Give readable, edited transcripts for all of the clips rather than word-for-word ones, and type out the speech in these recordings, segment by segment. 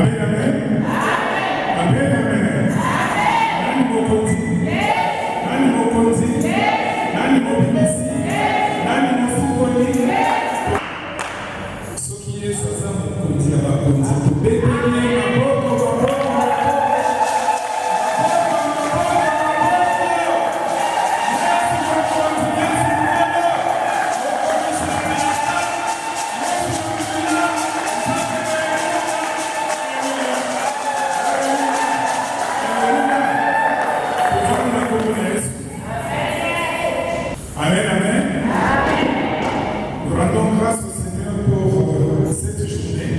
Amen, amen. Amen, amen. Nani mokonzi? Nani mokonzi? Nani mobimisi? Nani mofukoli? Soki Yesu aza mokonzi ya bakonzi, tobeteli maboko. Amen, amen. Nous rendons grâce au Seigneur pour cette journée,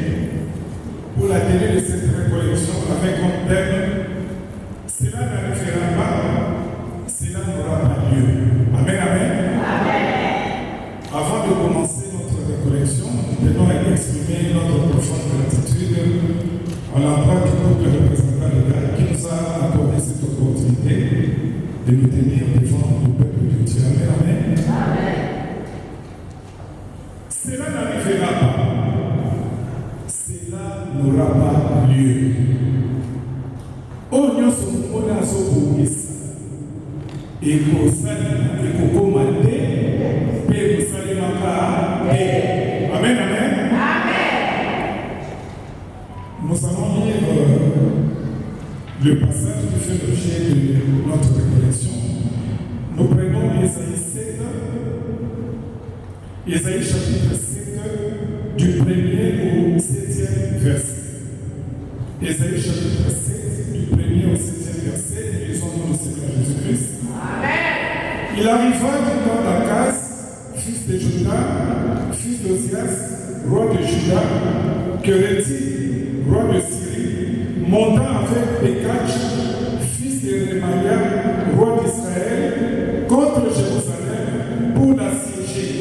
pour la tenue de cette récollection avec un thème. Cela n'arrivera pas, cela n'aura pas lieu. Amen, amen. Avant de commencer notre récollection, nous tenons à exprimer notre profonde gratitude à l'endroit du peuple représentant le Gars qui nous a accordé cette opportunité de nous tenir devant le peuple de Dieu. Amen, amen. Cela n'arrivera pas. Cela n'aura pas lieu. Oh, nous sommes en Azobouis. Et pour ça, et pour commander, et pour ça, Amen, amen. Nous allons lire le passage qui fait l'objet de notre récollection. Nous prenons Ésaïe 7, Ésaïe chapitre 7, du 1er au 7e verset. Ésaïe chapitre 7, du 1er au 7e verset, et lisons dans le Seigneur Jésus-Christ. Amen. Il arriva du temps d'Akaz, fils de Juda, fils d'Osias, roi de Juda, que Réti, roi de Syrie, monta avec Pékach, fils de Rémalia, roi d'Israël, contre Jérusalem pour l'assiéger.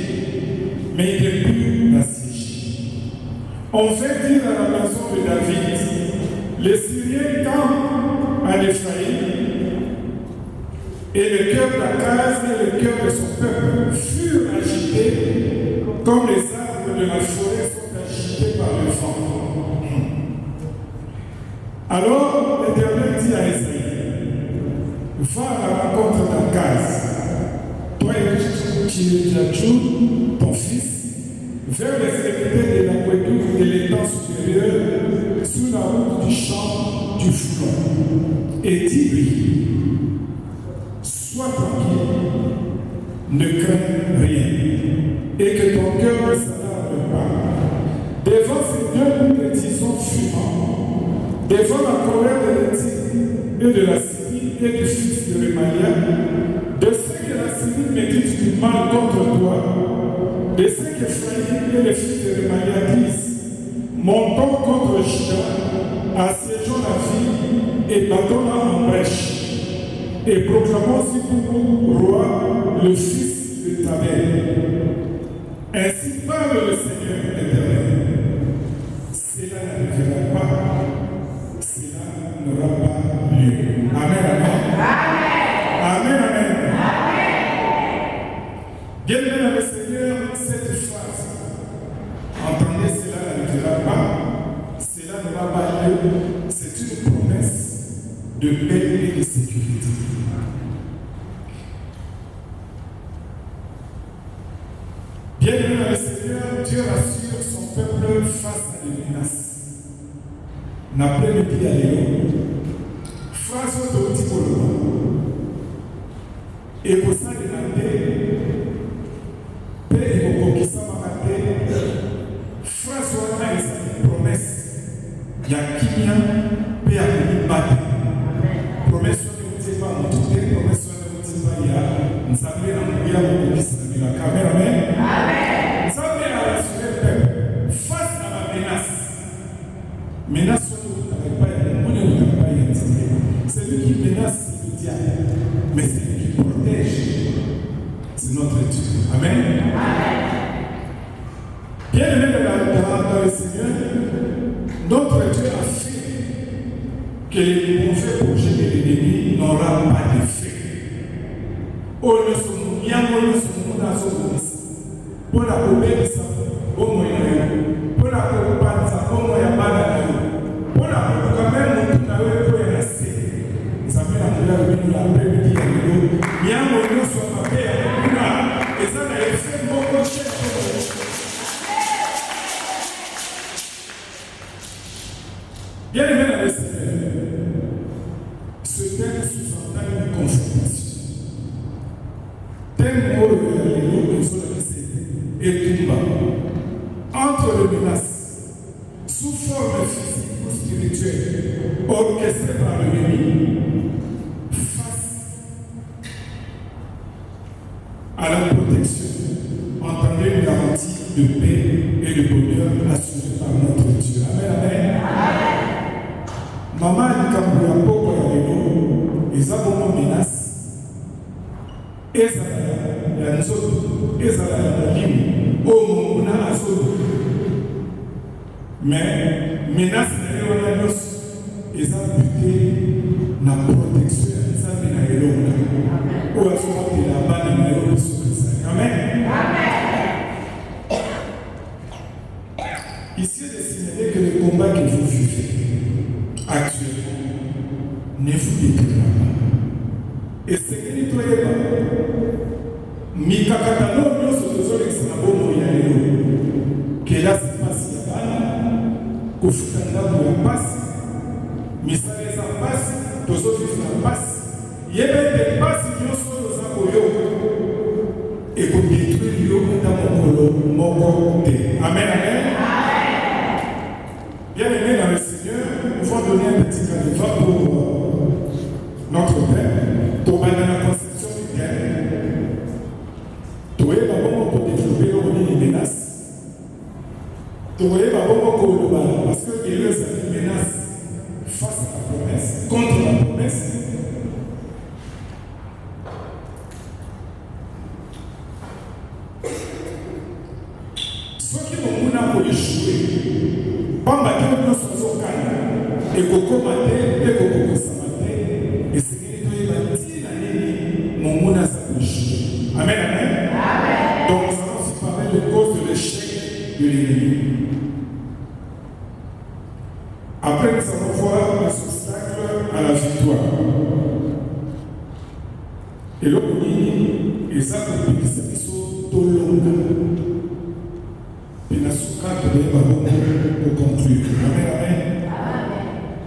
Mais il ne put l'assiéger. On fait dire à la maison de David, les Syriens campent à l'Éphraïm, et le cœur d'Akaz et le cœur de son peuple furent agités comme les arbres de la forêt sont agités par le vent. Alors l'Éternel dit à Ésaïe, va à la rencontre d'Akaz, toi et Tchiridjadjou, ton fils, vers les extrémités de l'aqueduc de l'étang supérieur, sous la route du champ du Foulon, et dis-lui, sois tranquille, ne crains rien, et que ton cœur ne s'alarme pas. Devant ces deux bouts de tisons fumants, devant la colère de l'Éthiopie et de la Syrie et du fils de Rémalia, de ce que la Syrie médite du mal contre toi, de ce qu'Ephraïm et les fils de Rémalia disent, montons contre Juda, assiégeons la ville et battons-la en brèche. Et proclamons aussi pour vous, roi, le fils de Tabel. Ainsi parle le Seigneur éternel. Cela n'arrivera pas, cela n'aura pas lieu. Amen, amen. Amen, amen. Bien-aimé dans le Seigneur, cette phrase, entendez, cela n'arrivera pas, cela n'aura pas lieu, c'est une promesse de paix et de sécurité. Bien-aimé dans le Seigneur, Dieu rassure son peuple face à des menaces. N'après-midi à Léon, phrase de petit et pour ça, il a dit, paix et au qui s'en va rater, phrase de une promesse. Il y a qui vient, paix à venir battre. Promesse de vous dire pas, mon tout est promesse de vous dire pas, il y a, nous savons, il y a beaucoup qui s'en va. Amen. Nous avons rassuré le peuple face à la menace. Menace, c'est lui qui menace le diable, mais c'est lui qui protège. C'est notre Dieu. Amen. Bien aimé dans le Seigneur, notre Dieu a fait que les mauvais projets de l'ennemi n'aura pas d'effet. Oh, nous sommes bien, nous sommes dans ce monde. Pour la pauvreté, pour la pauvreté, pour la Bien aimé dans le Seigneur, ce thème sous-entend une confrontation. Thème où les mots qui sont laissés et tout bas. Entre les menaces, sous forme physique ou spirituelle, orchestrées par l'ennemi, face à la protection, entendez une garantie de paix et de bonheur assurée par notre Dieu. Amen, amen. Maman dit qu'il y a beaucoup de gens qui ont des menaces. Ezala ya nzoto, ezala ya limu, o mona azoto. Mais menace na yo na nyos, ezala buté na protection ya nzambe na elonga. O azoto la bana na yo biso. Amen. Amen. Ici il est signalé que le combat que vous vivez actuellement ne vous détruira pas. Et c'est que nous trouvons mikakata nyonso tozolekisa na bomoi ya lelo kelasi mpasi ya bana kofuta ndako ya mpasi misala eza mpasi tozovivre na mpasi yeba ete mpasi nyonso oyo oza koyoka ekodetruire yo ata mokolo moko te. Amen, amen. Bien aimé dans le Seigneur, nous allons donner un petit cadeau pour notre Père, pour la conception du Père. Tu es d'abord pour développer les menaces. Tu es d'abord pour le bal, parce que il y a des menaces face à la promesse, contre la promesse. Ceux qui vont échouer, pas battre nos soins et coco maté, et coco samate, et c'est que nous avons bâti l'année, mon monde a sa bouche. Amen, amen. Amen. Donc nous allons aussi parler de cause de l'échec de l'ennemi. Après, nous allons voir les obstacles à la victoire. Et l'autre dit, et ça, c'est ce qui sont tout longs. Et la soucate de Babou pour conclure. Amen, amen.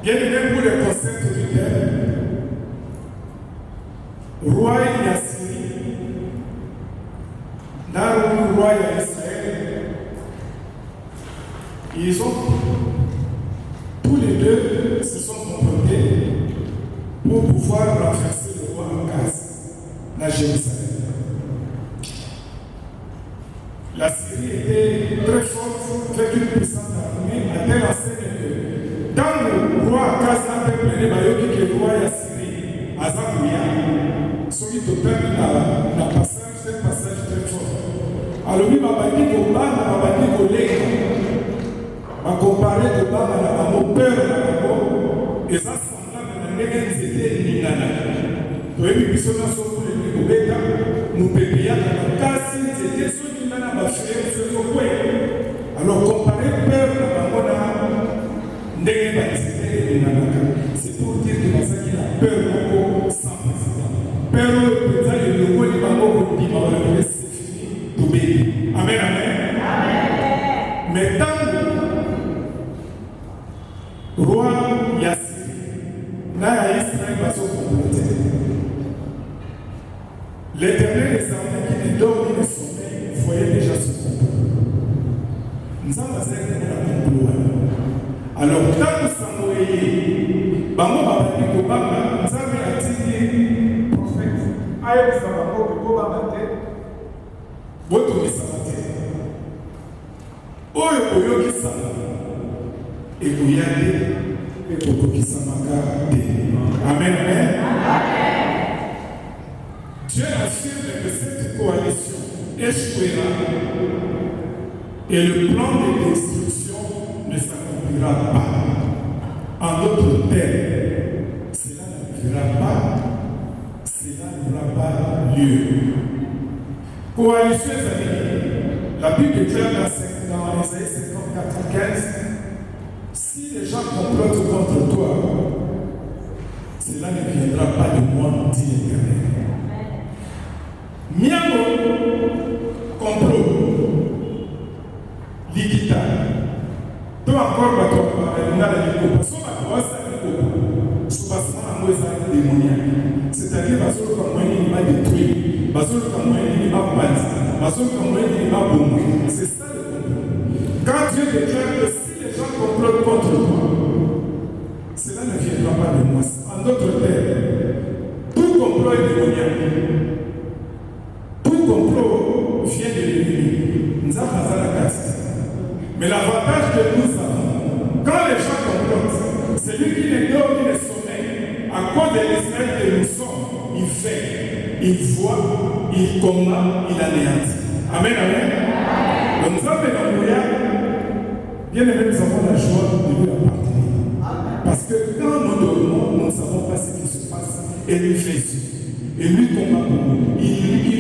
Bien aimé pour le concept du thème, roi Yassiri, dans le roi Israël, ils ont tous les deux se sont comportés pour pouvoir renverser le roi en casse, la Jérusalem. La Syrie était très forte, avec une puissante armée, à telle enseigne que dans le roi Akaz a appelé Bayoki qui est le roi Yassiri, Azakouya, celui qui perd la passage, c'est un passage très fort. Alors lui m'a dit qu'au bas, m'a dit qu'au lait, m'a comparé au bas, mon père, et ça semblait que les gens étaient minana. Toi, et puis, on a sauvé les Bébéka, nous pépions la casse, c'était ceux qui m'ont fait ce qu'on alors, comparé peur à la c'est pour dire que ça qui a peur sans président. Peur au président et le roi du Bango qui m'a c'est fini, tout bien. Amen, amen. Amen. Mais tant roi Yassir, là, Israël va se comporter. L'Éternel des armées qui ne dort ni ne sommeille, voyait déjà ce comportement. Nous avons alors, quand nous sommes envoyés, Bango va dire que Baba, nous avons attiré prophète, Aïe Sabango, que Boba Mate, Boto Missamate, Oyo Oyo Kisama, et Gouyade, et Boto Kissamaka. Amen, amen. Dieu affirme que cette coalition échouera et le plan de destruction ne s'accomplira pas. En d'autres termes, cela n'arrivera pas, cela n'aura pas lieu. Coalition, la Bible déclare dans Isaïe 54, 15, si les gens complotent contre toi, cela ne viendra pas de moi, dit l'Éternel. Miamo, complot, l'Ikita, toi encore, C'est-à-dire parce que il m'a détruit, parce que il m'a battu, parce que il m'a bombé. C'est ça le complot. Quand Dieu déclare que si les gens complotent contre toi, cela ne viendra pas de moi. En d'autres termes, tout complot est démoniaque. Tout complot vient de l'ennemi. Mais l'avantage que nous avons, quand les gens complotent, c'est lui qui les dort, qui les sommeille. À cause de l'Israël que nous sommes, il fait, il voit, il combat, il anéantit. Amen, amen. Donc nous avons bien aimé, nous avons la joie de lui appartenir. Parce que quand nous dormons, nous ne savons pas ce qui se passe. Et lui fait Jésus. Et lui combat pour nous. Il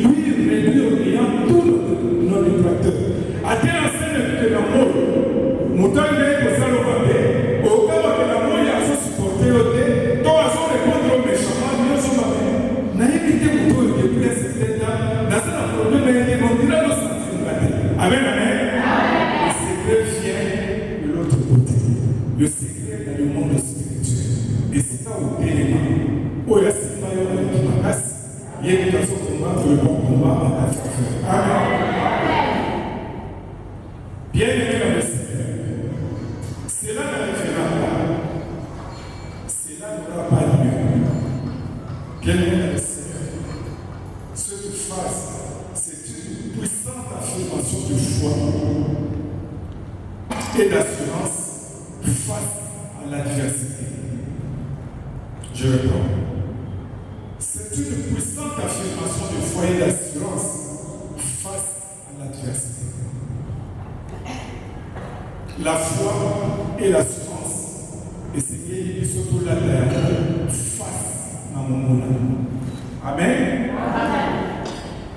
lui réduit au néant tous nos détracteurs. À tel enseigne que l'amour, nous donne pour ça le papier. Au cas où l'amour il a supporté le thé, toi, à son répondre aux méchants, nous sommes avec. N'a évité pour toi depuis un certain temps, dans ce problème, on dira nos sentiments. Amen, amen. Le secret vient de l'autre côté. Le secret dans le monde spirituel. Et c'est ça où l'élément. Où il y a ce maillot qui m'a cassé, il y a une façon de combattre le bon combat en Afrique. Amen. Bien aimé dans le Seigneur, cela n'arrivera pas. Cela n'aura pas lieu. Bien aimé dans le Seigneur, ce que tu fasses, c'est une puissante affirmation de foi et d'assurance face à l'adversité. Je réponds. C'est une puissante affirmation de foi et d'assurance face à l'adversité. La foi et l'assurance, et c'est qu'il surtout la terre face à mon monde. Amen.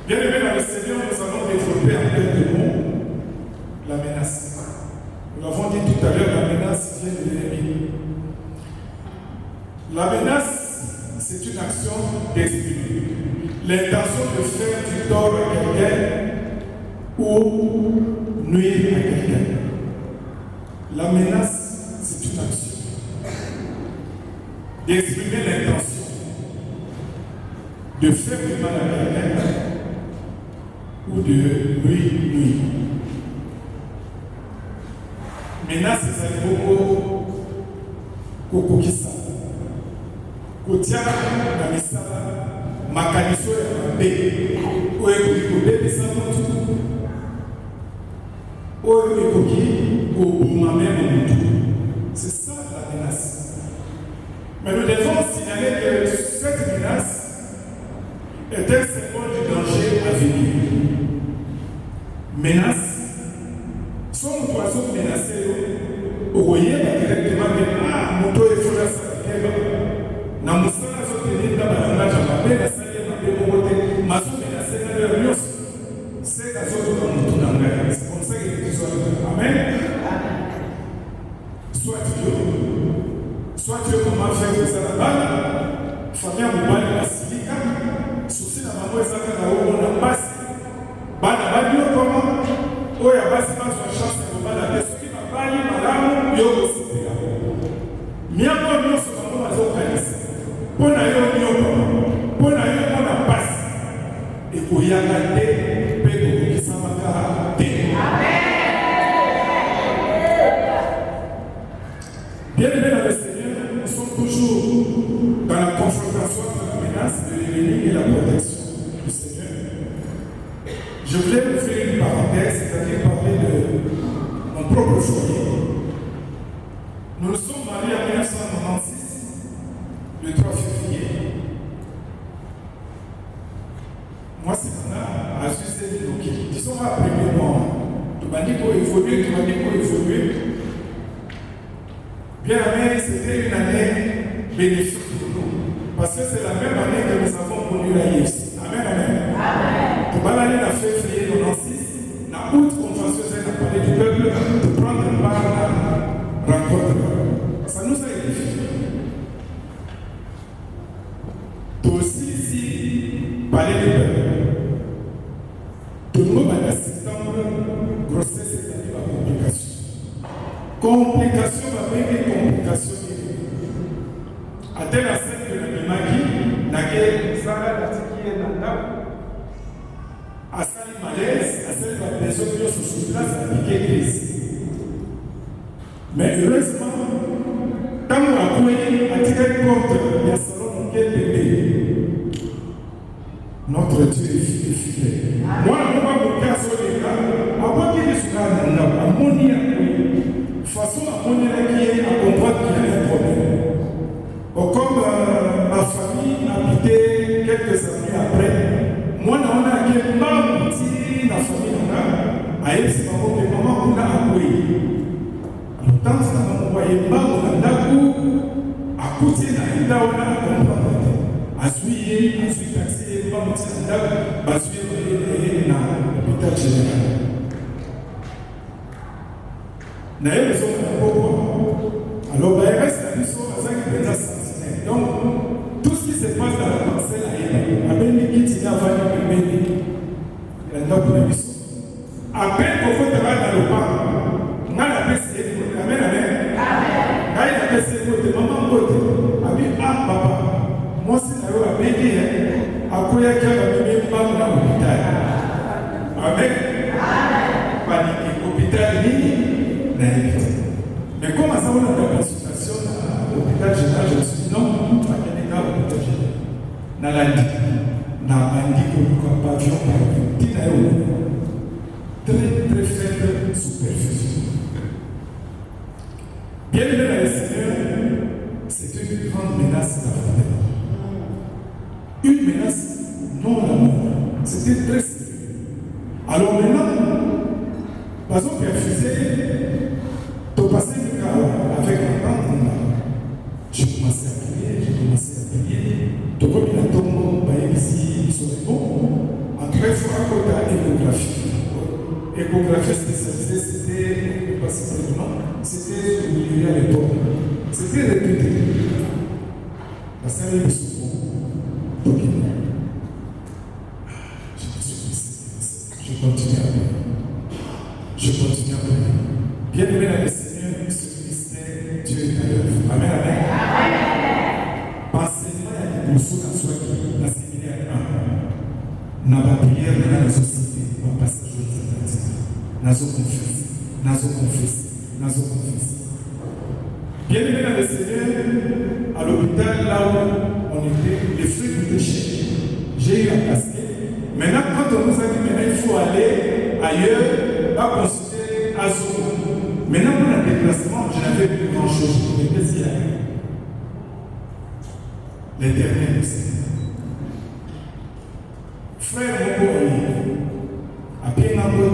Bien aimé dans le Seigneur, nous allons développer en quelques mots la menace. Nous l'avons dit tout à l'heure, la menace vient de l'ennemi. La menace, c'est une action d'esprit. L'intention de faire du tort à quelqu'un ou nuire à quelqu'un. La menace, c'est une action d'exprimer l'intention de faire du mal à quelqu'un ou de lui nuire. Menace, c'est beaucoup kokokisa. Kotiara na misala makaniso ya mabe oyo ekobebisa motu oyo ekoki koboma même motu. C'est ça la menace. Mais nous devons signaler que cette menace est un symbole du danger à venir. Menace, son oiseau menacé, vous voyez directement que moto est sur la salle. Na musala zote nenda bazanga chamabe na salle mabe bote maso menacé na leur nyos. C'est la zone dans mutu na ngai. C'est comme ça que les gens. Amen. Soit Dieu comment faire que ça là-bas. Famille mobile basilika. Souci na maman ezaka na omo na basi. Bana badio comment oya basi ba so chance na bana besoki na bali malamu yo kosipela. Miako nyonso bango bazokanisa. Pona yo nyoko. Pona yo mona basi. Ekoyaka te pe kokokisa makara te. Amen. Bien aimé dans le Seigneur, nous sommes toujours dans la confrontation entre la menace de l'ennemi et la protection du Seigneur. Je voulais vous faire une parenthèse, c'est-à-dire parler de mon propre foyer. Nous nous sommes mariés en 1996, le 3 février. Moi, c'est maintenant à Suisse Loki. Disons après le mois, tu m'as dit pour évoluer, Bien aimé, c'était une année bénéfique pour nous. Parce que c'est la même année que nous avons connu la IFC. Amen, amen. Pour l'année de février 96, la haute convention a parlé du peuple de prendre part à la rencontre. Ça nous a édifié. Toi aussi, ici, parler du peuple. Tout le monde a septembre, grossesse, c'est-à-dire la complication. Complication complication va venir complication. À tel aspect que le magi n'a que ça la tiki et nanda. À ça le malaise, à celle la personne qui est sous place à piquer crise. Mais heureusement, tant qu'on a pu attirer porte, il y a salon quel bébé. Notre Dieu est fidèle. Moi, je ne vais pas me casser les gars. Avant qu'il y ait ce cas-là, à mon nid, de façon à mon nid qui est à comprendre qu'il y a un problème. Comme ma famille a quitté quelques années après, moi, on a été mal petit dans la famille. A elle, c'est pas bon, mais maman, on a accueilli. Alors, tant que on voyait mal, on a d'accueilli, à côté d'un état, on a accompagné. Assuyer, taxer, pas me dire, assuyer dans l'hôpital général. D'ailleurs, ils ont beaucoup. Alors, il reste la mission à 5 minutes. Donc, tout ce qui se passe dans la parcelle à Abel, qui tient avant le bébé, il y a une mission. À peine qu'on fait travailler dans le parc, on a la PCE, amen, amen. Quand il a la PCE, maman, ah, papa. Moi, c'est la bébé, à quoi il y a un bébé dans l'hôpital. Amen. Panique, hôpital, mais comme ça, on a la consultation à l'hôpital général, je me suis dit non, pas qu'il y a un hôpital général. Dans la dit, dans la dit, comme pavillon, très faible superficie. Bien aimé dans le Seigneur, c'est une grande menace dans la vie. Une menace non la mort. C'était très sérieux. Alors maintenant, par exemple, il a refusé de passer le cas avec un temps. J'ai commencé à prier. De comme il a tombé, ici, ils sont bons. En très fort côté échographie. Échographie spécialisée, c'était, pas si c'était le milieu à l'époque. C'était réputé. La salle est souvent. Donc, je continue à prier. Bien aimé dans le Seigneur, ce ministère, Dieu est à l'œuvre. Amen, amen. Enseignement, il y a des poursuites dans soi qui, dans le séminaire 1, dans la prière, dans la société, on passe à jour de la dans nos confesses. Bien aimé dans le Seigneur, à l'hôpital, là où on était, les fruits du déchet. J'ai eu un casquette. Maintenant, quand on nous a dit maintenant il faut aller ailleurs, pas consulter Azou. Maintenant, pour le déplacement, je n'avais plus grand chose. Mais qu'est-ce qu'il y a? L'Éternel, frère, mon beau, à bien avant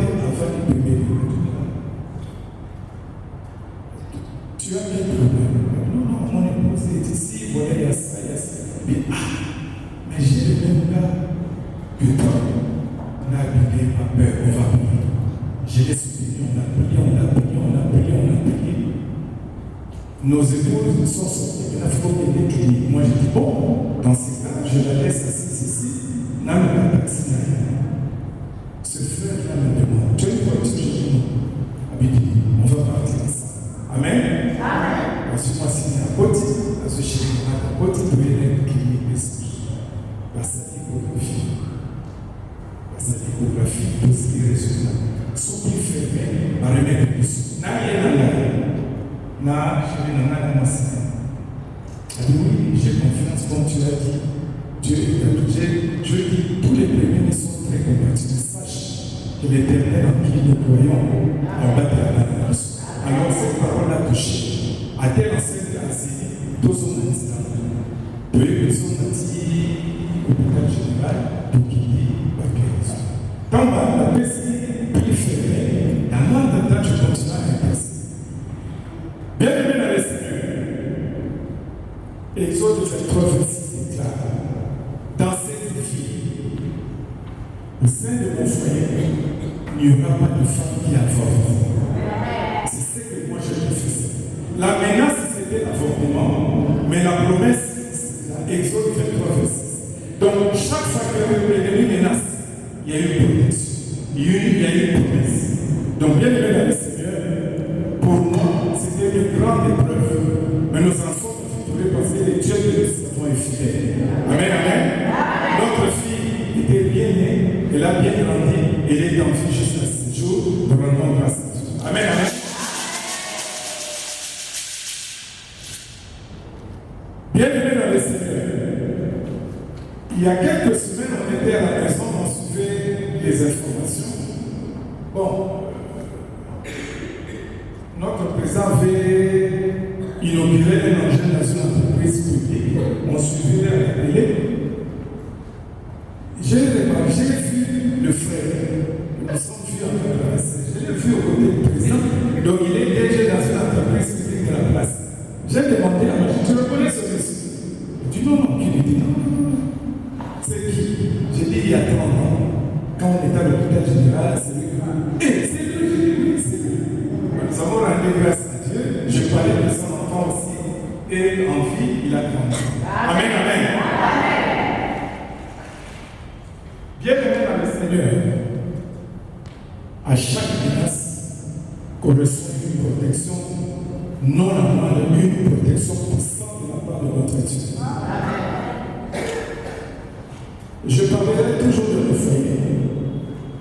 de bébé. Tu as des problèmes. Non, mon épouse est ici, voilà, il y a ça. Mais j'ai le même cas que toi. On a prié, ma peur, on va prier. Je l'ai soutenu, on a prié. Nos épouses sont sorties de la faute de l'église. Moi, j'ai dit, bon, dans ces cas, je la laisse assise ici. N'a même pas taxi derrière. Ce frère-là me demande, tu as une voiture? J'ai dit non. On va partir ensemble. Amen. Ensuite, moi, c'est à côté, à ce chéri, à côté de l'élève qui est message. Parce que l'échographie, tout ce qui est résultat, sont plus fermés à remettre le plus. Oui, j'ai confiance, comme tu as dit. Dieu je dis, tous les premiers sont très compatibles. Sache que l'Éternel en qui nous croyons, on va te la grâce. Alors, cette parole a touché. À tel enseigne à Assyrie, tous sont instant. Peu que sont dit au hôpital général, tout qui dit, quand la PCI plus fermée, dans moins de temps, je continue à passer. Bien aimé dans le Seigneur, Exode 23, 26 déclare, dans cette vie, au sein de mon foyer, il n'y aura pas de femme qui avorte. C'est ce que moi je refuse. La menace, c'était l'avortement, mais la promesse, c'est Exode 23, 26. Donc, chaque fois que l'ennemi menace, il y a une protection. Il y a une promesse. Donc, bien aimé dans le Seigneur, pour moi, c'était une grande l'épreuve. Mais nos enfants sont victorieux parce que les dieux de nous avons été fidèles. Amen, amen. Notre fille était bien née, elle a bien grandi, elle est en vie jusqu'à ce jour. Nous rendons grâce à Dieu. Amen, amen. Bienvenue dans le Seigneur. Il y a quelques semaines, on était à la maison, on suivait les informations. Bon, notre président avait inauguré un engin dans une entreprise publique. On suivait à la télé. J'ai vu le frère. Nous sommes vus en place. Je l'ai vu au côté du président. Donc il est DG dans une entreprise publique de la place. J'ai demandé à ma fille, tu reconnais ce monsieur? Il dit non, non. Il dit non. C'est qui? J'ai dit il y a 30 ans, quand on était à l'hôpital général, c'est lui. Et c'est lui, j'ai dit oui, c'est lui. Nous avons rendu grâce à Dieu. Je parlais de son enfant aussi. Et en vie, il a grandi. Amen, amen. Bienvenue dans le Seigneur. À chaque menace correspond une protection non normale, une protection constante de la part de notre Dieu. Je parlerai toujours de nos foyers.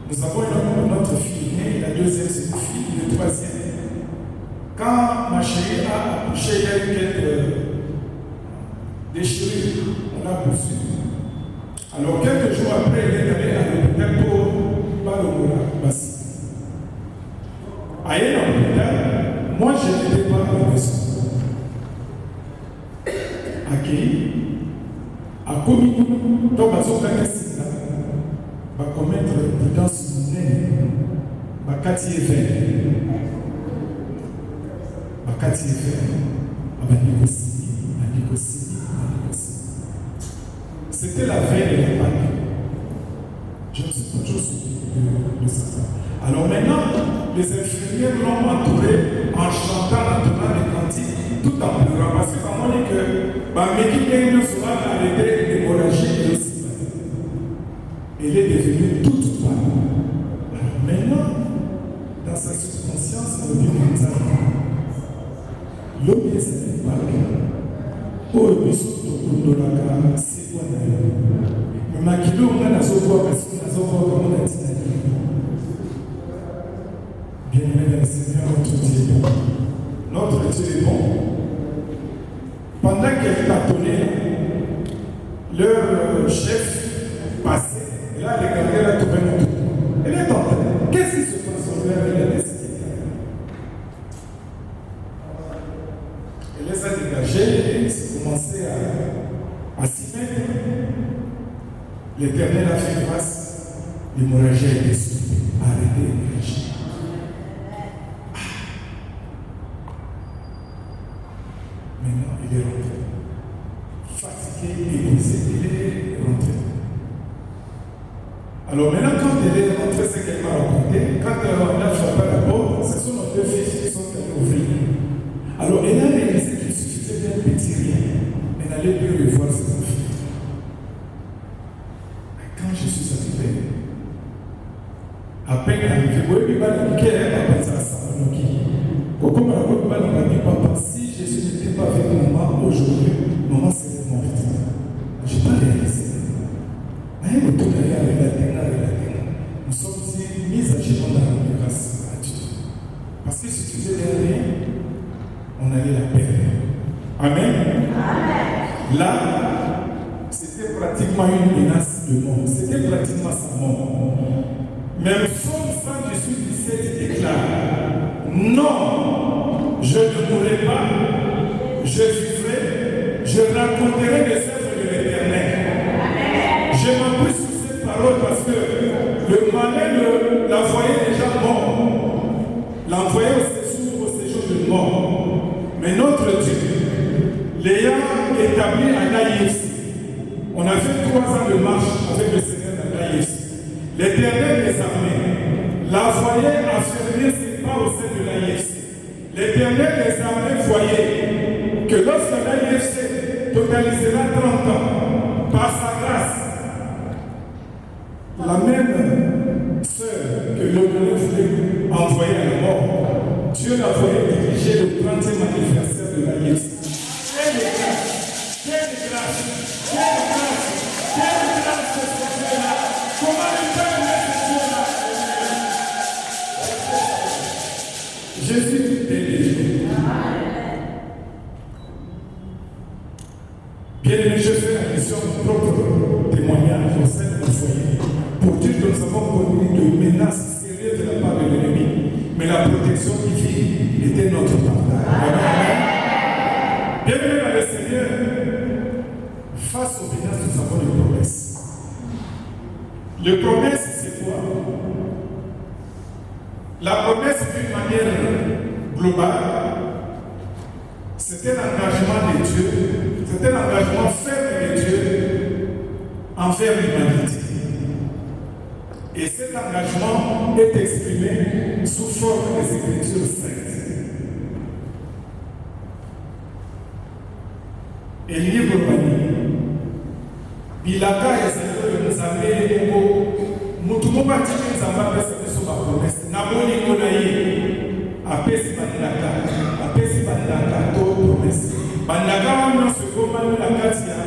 Nous avons notre fille aînée, la deuxième c'est une fille, le troisième. Quand ma chérie a accouché, il y a eu quelques déchirures, on l'a poursuivi. Alors quelques jours après, elle est allée à l'hôpital pour Balomora, Bassi. À l'hôpital, moi je n'étais pas à la maison. Accueilli. À Comino, donc à Zokakasina, va commettre prudence monnaie, va quartier vert, va négocier. C'était la veille de la Pâque. Je ne sais pas toujours de ça. Alors maintenant, les infirmières l'ont entouré en chantant, en tournant les cantiques, tout en pleurant. Parce que quand on dit que l'équipe ne sera arrêtée l'hémorragie et aussi. Elle est devenue toute pâle. Alors maintenant, dans sa subconscience, elle dit comme ça. L'homme est cette Pâque. Oh, il faut que nous c'est quoi d'ailleurs? Mais ma kilo, on a la zobo, parce qu'on a zobo comme on a dit. Bien-aimé dans le Seigneur, notre Dieu est bon. Notre Dieu est bon. Pendant qu'elle tâtonnait, leur chef passait. Et là, elle regardait, elle a trouvé notre tour. Elle est en train. Qu'est-ce qui se passe au verre? Elle a décidé. Elle les a dégagés et s'est commencé à s'y mettre. L'Éternel a fait grâce. L'hémorragie a été stoppée. Arrêtez l'hémorragie. Maintenant, il est rentré. Fatigué, épuisé, il est rentré. Alors maintenant, quand elle est rentrée, c'est qu'elle m'a raconté. Quand elle a frappé la porte, ce sont nos deux filles qui sont allées ouvrir. Alors elle a réalisé qu'il suffisait d'un petit rien. Elle n'allait plus revoir ses enfants. Quand je suis arrivé, à peine arrivé, oui, il m'a dit qu'elle a pensé à ça. Comme elle m'a dit, papa, si Jésus n'était pas avec maman aujourd'hui, maman serait morte. Je n'ai pas réalisé. Nous sommes mis à gérer dans la grâce à Dieu. Parce que si tu faisais rien, on allait la perdre. Amen. Amen. Là, c'était pratiquement une menace de mort. C'était pratiquement sa mort. Mais le psaume 117 déclare: non, je ne mourrai pas, je vivrai, je raconterai les œuvres de l'Éternel. Je m'appuie sur cette parole parce que le malin la voyait déjà mort. L'envoyait au séjour de mort. Mais notre Dieu, l'ayant établi à l'AIFC, on a fait 3 ans de marche avec le Seigneur à l'AIFC. L'Éternel des armées l'envoyait affirmer ses pas au sein de l'AIFC. L'Éternel des armées voyait que lorsque l'AIFC totalisera 30 ans, par sa grâce, la même sœur que l'homme voulait envoyer à la mort, Dieu l'a voulu diriger le 30e anniversaire Bien aimé, je fais la mission de mon propre témoignage au sein de mon foyer pour dire que nous avons connu de menaces sérieuses de la part de l'ennemi, mais la protection divine était notre partage. Amen. Bien aimé dans le Seigneur, face aux menaces, nous avons les promesses. Les promesses, c'est quoi? La promesse, d'une manière globale, c'est un engagement de Dieu, c'est un engagement ferme de Dieu envers l'humanité. Et cet engagement est exprimé sous forme des Écritures saintes. Et livre Bani, Bilaka et Seigneur nous amène au Mutumba Tiki nous amène sur ma promesse. Naboni Konaï, apesi Bandaka, apesi Bandaka, toute promesse. Bandaka, on a ce moment la Katia,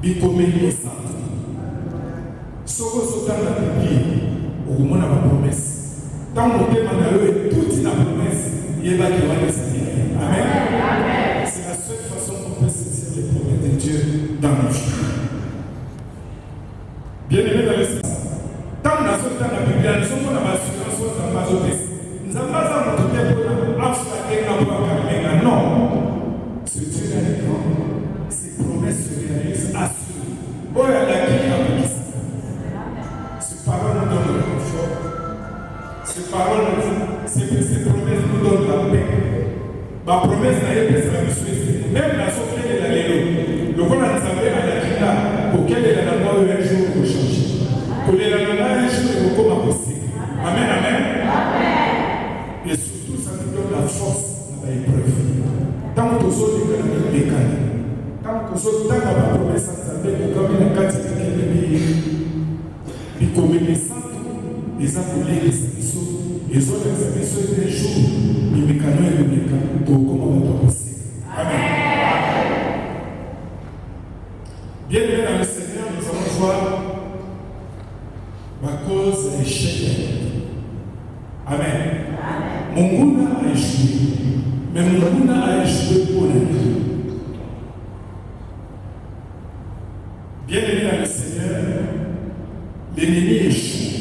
Bikomeni Santo. Soko Sotan la Bible, au moment de la promesse. Tant qu'on demande toute la promesse, il va y avoir des amis. Amen. C'est la seule façon qu'on peut saisir les promesses de Dieu dans nos vies. Bien aimé dans le Seigneur, tant qu'on a sauté dans la Bible, nous sommes dans la assurance, nous sommes dans la majorité. Nous n'avons pas à nous donner pour la non. Ce Dieu est grand, ses promesses se réalisent assurées. Oh, il y a la qui a mis ça. Ces paroles nous donnent le confort. Ces paroles, ces promesses nous donnent la paix. Ma promesse n'a pas été la même la sortie de la lélo. Le qu'on a savait à la Kina, auquel il a d'abord un jour pour changer. Pour les un jour pour comment possible. Amen, amen. Et surtout, ça nous donne la force dans l'épreuve. Tant que nous sommes les canaux, tant que nous sommes dans la promesse, ça veut dire que comme il y a 4 qui communiquent, les appelés, les habissons, les autres habissons des jours, les mécanos et les mécanos, pour comment on doit passer. Amen. Bien aimé dans le Seigneur, nous allons voir ma cause est échec. Amen. Munguna a échoué, mais Munguna a échoué pour la vie. Bien aimé dans le Seigneur, l'ennemi échoue.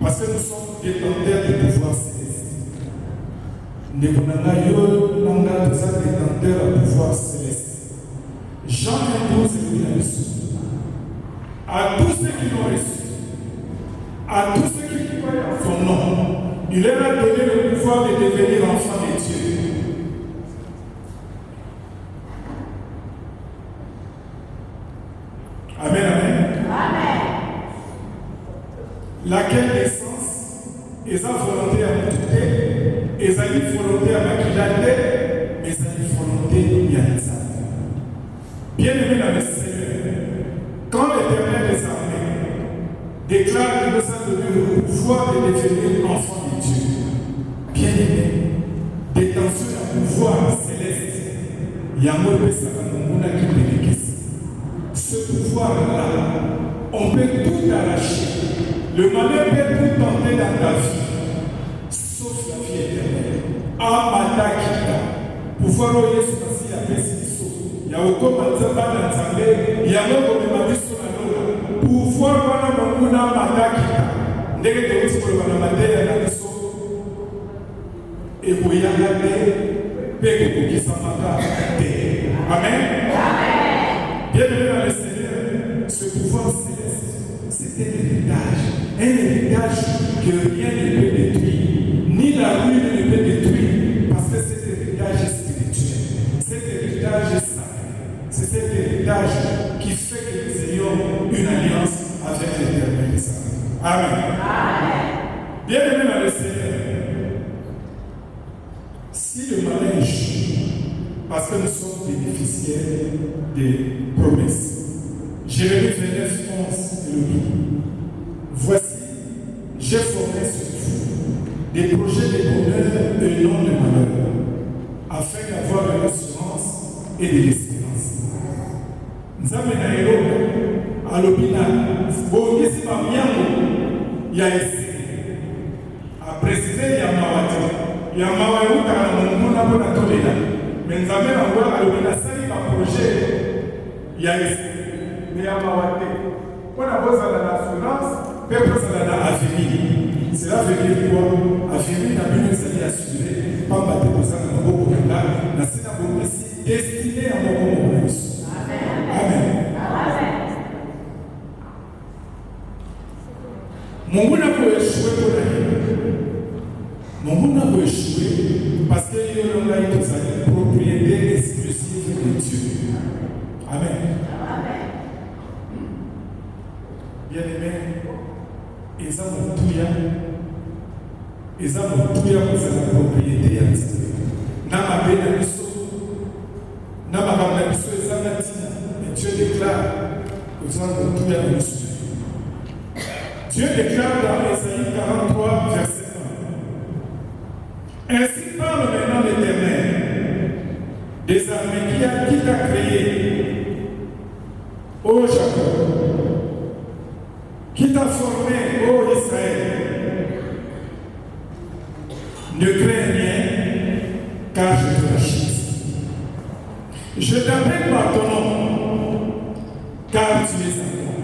Parce que nous sommes détenteurs du pouvoir céleste. Nous sommes détenteurs du pouvoir céleste. Jean 12 dit la leçon. À tous ceux qui l'ont reçu, à tous ceux qui croient en son nom, il leur a donné le pouvoir de devenir enfants de Dieu. Amen, amen. Amen. Laquelle naissance est sa volonté à m'écouter, et sa volonté à m'acquilater, et sa volonté à m'écouter. Bien aimé dans le Seigneur, quand l'Éternel des armées déclare que nous avons donné le pouvoir de devenir enfants de Dieu, bien aimé, détention du pouvoir céleste, il y a un mot de ce pouvoir-là, on peut tout arracher. Le malheur peut tout tenter dans ta vie, sauf la vie éternelle. Amadakita, pouvoir au Yesu Masi a Pesiso, il y a aucun manzaba dans Zambé, il y a aucun mabadiso na lola. Pouvoir wana mamuna Amadakita, ndege te usi pour le Mamadea na biso, et pour y aller, peke pour qui s'amaka. Amen. Bien aimé dans le Seigneur, ce pouvoir céleste, c'est un héritage que rien ne peut détruire, ni la ruine ne peut détruire, parce que cet héritage est spirituel, cet héritage est sacré, c'est cet héritage qui fait que nous ayons une alliance avec l'Éternel. Amen. Bien aimé dans le Seigneur, si le malin échoue, parce que nous sommes bénéficiaires des promesses. Jérémie 29, 11 le dit. Voici, j'ai formé sur vous des projets de bonheur et non de malheur, afin d'avoir de l'assurance et de l'espérance. Nous avons à l'hôpital, bongisi mamiango ya essayé. À préciser, il y a mawati. Il y a mawati qui a mon tolela. Mais nous avons un projet. Il y a mais à Mawate. On a besoin de l'assurance, peuple de l'avenir. Cela veut dire quoi? Avenir n'a plus de assuré. Pas battre pour ça dans le beaucoup là. La synagogue ici destinée à mon moment. Amen. Mon monde a échoué pour la vie. Mon monde a échoué parce qu'il y a une propriété exclusive de Dieu. Amen. Bien-aimé, ils ont tout pour la propriété à Dieu. N'a pas de n'a pas de Dieu déclare aux gens de tout à Dieu déclare dans Ésaïe 43, verset 1. Ainsi parle maintenant l'Éternel des armées qui t'a créé, ô Jacob, qui t'a formé, ô Israël. Ne crains rien, car je te rachète. Je t'appelle par ton nom, car tu es à moi.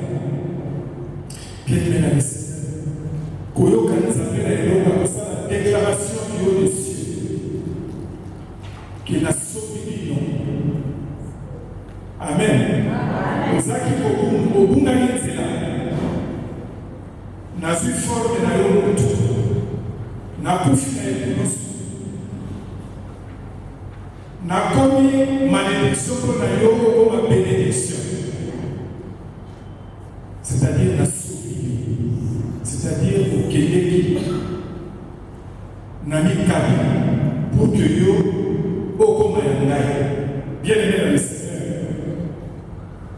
Bien-aimé dans le Seigneur, Koyo Kanizabela et la déclaration du haut des cieux, qui n'a sauvé nom. Amen. Ozaki Obunga Yenzela, Nazu forme na yo mutu, Nakufi na ebunusu, Nakomi malédiction pour na yo comme bénédiction. C'est-à-dire la sauvé, c'est-à-dire au Québec, Nami Kabi, pour que yo, au comme bien aimé dans le Seigneur,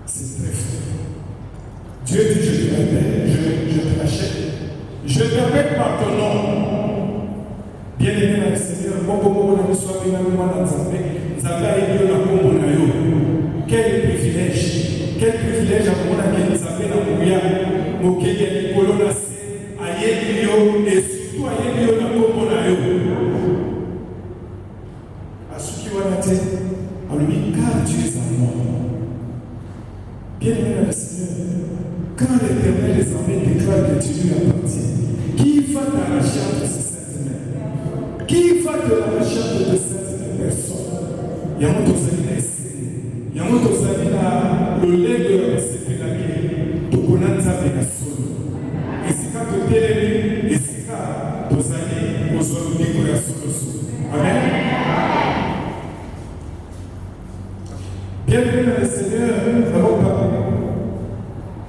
c'est très fort. Dieu dit, je te l'appelle, je te l'achète, je t'appelle par ton nom. Bien aimé dans le Seigneur, quel privilège à mon ami Isabelle Amouya, Mokeye Nicolas, Ayelio et surtout Ayelio Nakomonayo. À ceux qui vont noter, à lui, car tu es à moi. Bien aimé dans le Seigneur, quand l'Éternel des armées déclare que tu lui appartiens, qui va t'arracher entre ces saintes mains? Qui va te l'arracher de cette personne? Il y a un autre il y a un autre le lait de la sécurité, tout le monde a fait la solo. Et c'est quand tu es et c'est quand tu as aux autres décorations de solo. Amen. Bienvenue dans le Seigneur, nous allons parler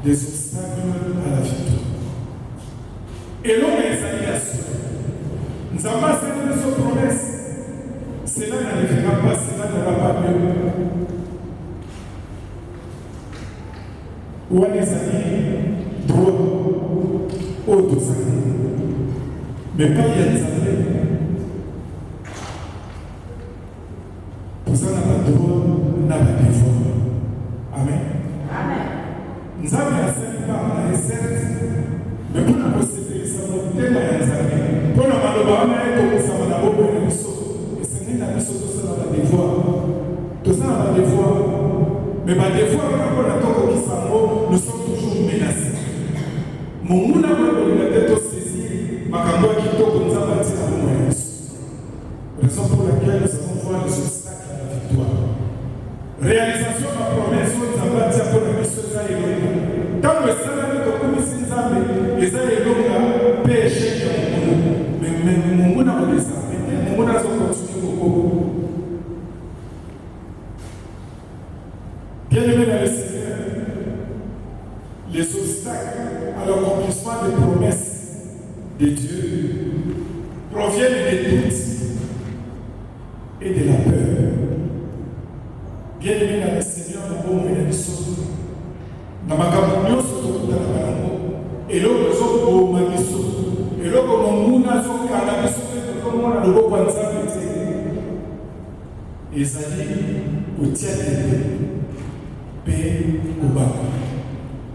des obstacles à la victoire. Et l'homme est allé à soi. Nous avons accepté nos promesses. Cela n'arrivera pas, cela n'aura pas lieu. Ou les amis droit au dos, mais pas y a des amis. Pour ça, on n'a pas droit, on n'a pas de devoir. Amen. Nous avons assez par la recette, mais pour la posséder, ça va tellement y aller. Pour la malheur, on a comme ça, on a beaucoup de choses. Et ce n'est pas de choses, tout ça, on a des devoirs. Tout ça, on a des devoirs. Mais par des fois, nous sommes toujours menacés. Mon monde a la tête saisi, ma campagne qui tombe nous a bâti à mon raison pour laquelle nous avons voir les obstacles à la victoire. Réalisation de la promesse, nous avons bâti à la mission de Elohim. Quand le salaire de commission de les Elohim péché dans mon monde. Mais mon monde a des arrêtés, mon monde a continué beaucoup. Bien-aimé dans le Seigneur, les obstacles à l'accomplissement des promesses de Dieu proviennent des doutes et de la peur. Bien-aimé dans le Seigneur, nous avons une mission. Nous avons et l'autre chose pour ma mission. Et l'autre pour mon mission, car la mission est comme on a le beau point de sa vie. Et ça dit, au tiers de paix au bas.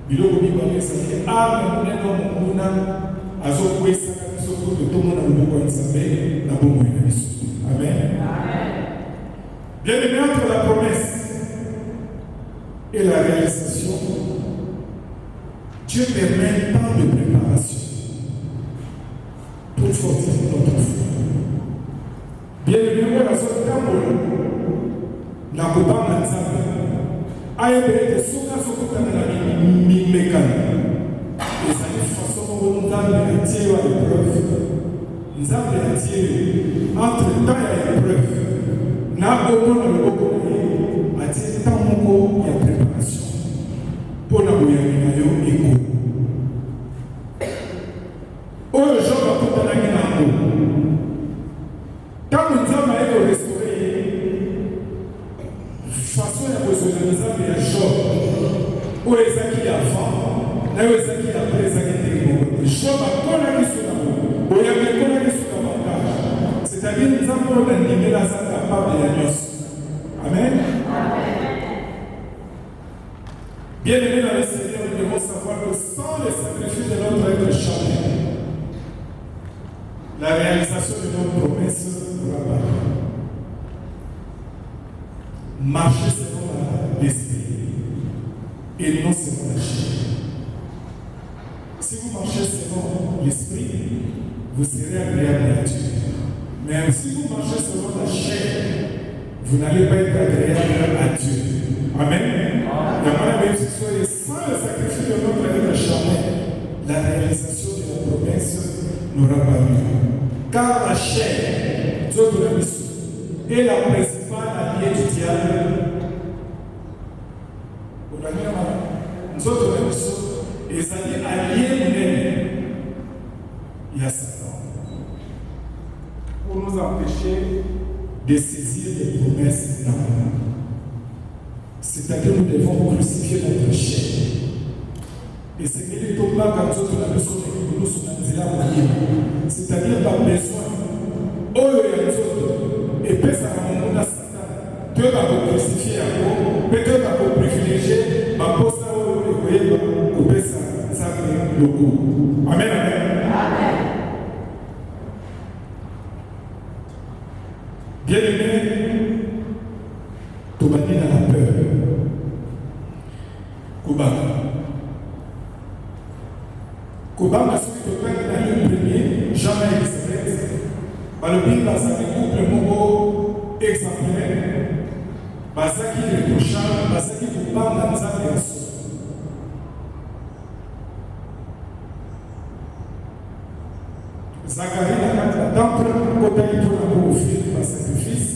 Biloko bibale c'est âme neno muna azokwesa biso to tomona loboko ya Nzambe na bomoi na biso. Amen. Bien aimé, entre la promesse et la réalisation, Dieu permet un temps de préparation pour fortifier notre foi. Bien aimé, la zone Cameroun, la Coupa Manzaba, a été souvent la mécanique. Et ça est une façon dont nous avons tiré à l'épreuve. Nous avons tiré entre temps et l'épreuve. Nous avons tiré tant de préparation pour la Bouyamina Eko. Oh, je vais tout à l'heure. Quand nous avons restauré, façon à besoin nous avons un job où les acquis avant, là où les acquis après les acquis. Job a collé sur la roue. Où il y a des collés sur la montage. C'est-à-dire nous avons animé la salle capable de la noce. Amen. Bien aimé dans le Seigneur, nous devons savoir que sans le sacrifice de notre être charnel, la réalisation de nos promesses ne va pas. Marcher selon l'esprit et non selon la chair. Si vous marchez selon l'esprit, vous serez agréable à Dieu. Mais si vous marchez selon la chair, vous n'allez pas être agréable à Dieu. Amen. Sans le sacrifice de notre être charnel, la réalisation de la promesse n'aura pas lieu. Car la chair, Dieu de la mission, est la principale alliée du diable. Nous autres, la mission, et alliés nous-mêmes, il y a Satan. Pour nous empêcher de saisir les promesses d'amour. C'est-à-dire que nous devons crucifier notre chair. Et c'est que les tombes quand nous la personne que nous sommes dans c'est-à-dire pas besoin. Oh, il y a des autres. Et puis ça va Satan. Dieu va vous crucifier à vous. Peut-être va vous privilégier. Ma poste à vous, et vous voyez, couper ça le coup. Amen, amen. Amen. Bien aimé, tout va dire dans la peur. Kobama, celui de Père dans le premier, Jean et Elisabeth, Balobin, Bazaki, couple Mogo, exemplaire, Bazaki, le Koshan, Bazaki, Kobama, Nazaki, Asso. Zacharie, la temple, côté de la offrir par sacrifice,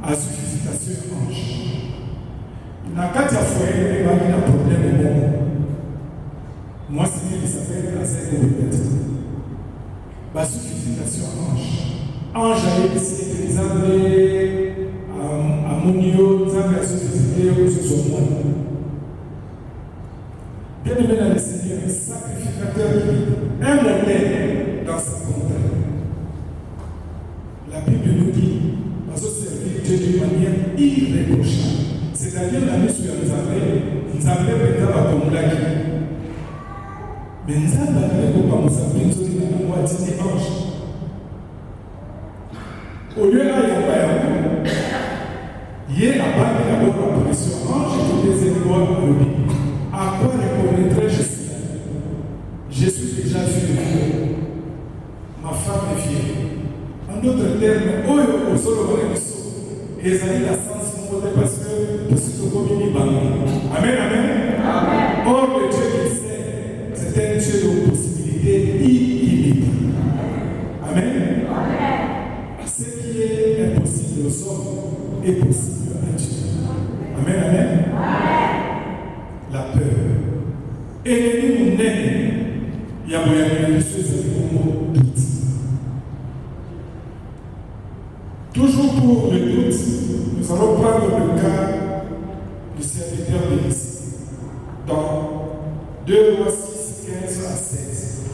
à suscitation ange. La carte à foyer, il y a un problème au monde. Moi, c'est Elisabeth, la scène de l'Église. La suscitation ange. Ange a été utilisé à Monio, nous avons suscité aux hommes. Bien aimé dans le Seigneur, un sacrificateur, un modèle dans sa contrée. La Bible nous dit, nous avons servi Dieu d'une manière irréprochable. C'est-à-dire, la mission nous avait peut-être à Pomulaki. Mais nous avons pas nous appeler sur la moitié des anges. Au lieu là, il y a abandonné d'abord la pression ange et le deuxième loi à l'obéir. À quoi reconnaîtrais-je cela? Je suis déjà vieux. Ma femme est fière. En d'autres termes, au sol de les amis la sens parce que c'est au commun Amen, amen. Or, le Dieu qui sait, c'est un Dieu de possibilités illimitées. Amen. Ce qui est impossible aux hommes est possible à Dieu. Amen, amen. La peur. Et nous n'aimons, il y a moyen de choses comme doute. Toujours pour le doute, nous allons prendre le cas du serviteur d'Élisée. Dans 2 Rois 6, 15 à 16.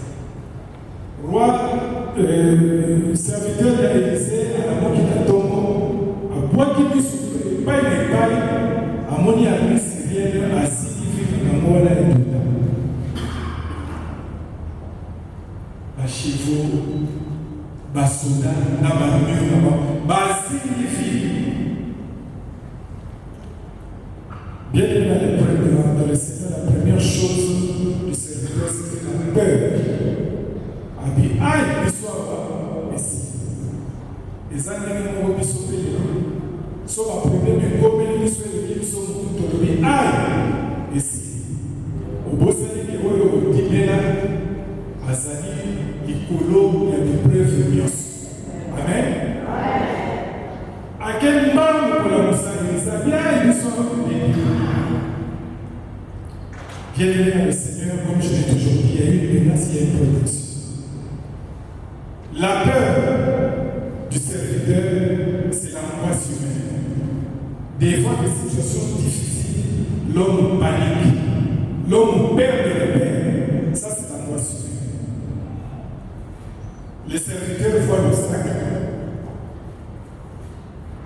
Serviteur d'Élisée à la Mokitatongo, à Boakini, pas une épaille, à Moni Ami syrienne, à Sidifi, à Mola et Douda. À Chivo, Basoda, Nabanur, Basidifi. Bien aimé dans le Seigneur, la première chose du serviteur, c'était la peur. Abi, aïe, l'histoire, ici. Les années qui m'ont sauvé, sauf un problème, mais comme ils sont les qui sont tout le monde, aïe, ici. Au beau salut qui voit le Dimena, Azali, Ikolo, il y a des preuves mios. Amen. À quel moment pour la Moussali, ça vient, ils sont bien aimé dans le Seigneur, comme je l'ai toujours dit, il y a une menace, il y a une protection. La peur du serviteur, c'est l'angoisse humaine. Des fois, des situations difficiles, l'homme panique, l'homme perd de repères. Ça, c'est l'angoisse humaine. Les serviteurs voient l'obstacle.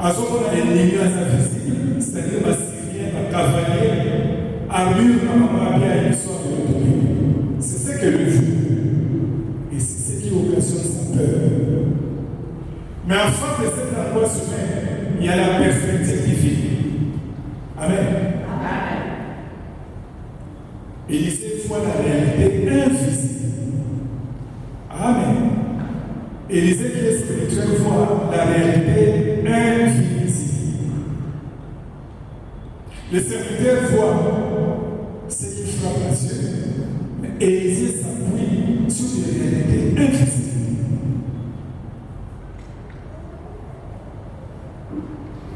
À ce moment-là, l'ennemi est invisible, c'est-à-dire la Syrienne, la cavalier, armure, la bien une histoire de l'automne. C'est ce que le joue. Et c'est ce qui occasionne sa peur. Mais en face de cette angoisse humaine, il y a la perspective divine. Amen. Élisée voit la réalité invisible. Amen. Élisée qui est spirituel voit la réalité invisible. Les serviteurs voient ce qui frappe les yeux, mais Élisée s'appuie sur les réalités invisibles.